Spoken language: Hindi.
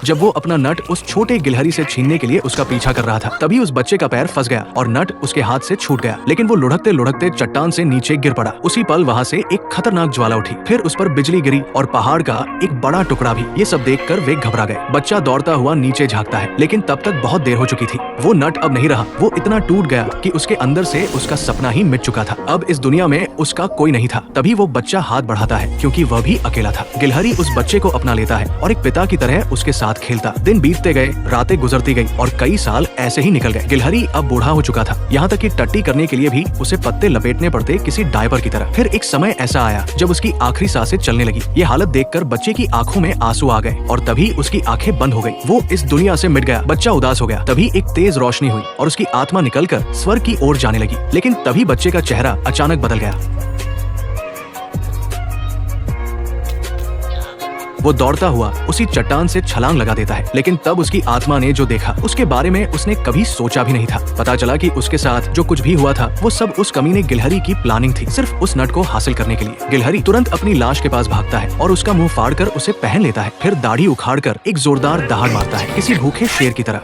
जब वो अपना नट उस छोटे गिलहरी से छीनने के लिए उसका पीछा कर रहा था, तभी उस बच्चे का पैर फंस गया और नट उसके हाथ से छूट गया। लेकिन वो लुढ़कते लुढ़कते चट्टान से नीचे गिर पड़ा। उसी पल वहाँ से एक खतरनाक ज्वाला उठी, फिर उस पर बिजली गिरी और पहाड़ का एक बड़ा टुकड़ा भी। ये सब देखकर वे घबरा गए। बच्चा दौड़ता हुआ नीचे झांकता है, लेकिन तब तक बहुत देर हो चुकी थी। वो नट अब नहीं रहा। वो इतना टूट गया कि उसके अंदर से उसका सपना ही मिट चुका था। अब इस दुनिया में उसका कोई नहीं था। तभी वो बच्चा हाथ बढ़ाता है, क्योंकि वह भी अकेला था। गिलहरी उस बच्चे को अपना लेता है और एक पिता की तरह उसके साथ खेलता। दिन बीतते गए, रातें गुजरती गई और कई साल ऐसे ही निकल गए। गिलहरी अब बूढ़ा हो चुका था, यहाँ तक कि टट्टी करने के लिए भी उसे पत्ते लपेटने पड़ते किसी डायपर की तरह। फिर एक समय ऐसा आया जब उसकी आखिरी सांसें चलने लगी। ये हालत देखकर बच्चे की आंखों में आंसू आ गए और तभी उसकी आंखें बंद हो गई। वो इस दुनिया से मिट गया। बच्चा उदास हो गया। तभी एक तेज रोशनी हुई और उसकी आत्मा निकलकर स्वर्ग की ओर जाने लगी। लेकिन तभी बच्चे का चेहरा अचानक बदल गया। वो दौड़ता हुआ उसी चट्टान से छलांग लगा देता है। लेकिन तब उसकी आत्मा ने जो देखा उसके बारे में उसने कभी सोचा भी नहीं था। पता चला कि उसके साथ जो कुछ भी हुआ था वो सब उस कमीने गिलहरी की प्लानिंग थी, सिर्फ उस नट को हासिल करने के लिए। गिलहरी तुरंत अपनी लाश के पास भागता है और उसका मुंह फाड़कर उसे पहन लेता है। फिर दाढ़ी उखाड़कर एक जोरदार दहाड़ मारता है, किसी भूखे शेर की तरह।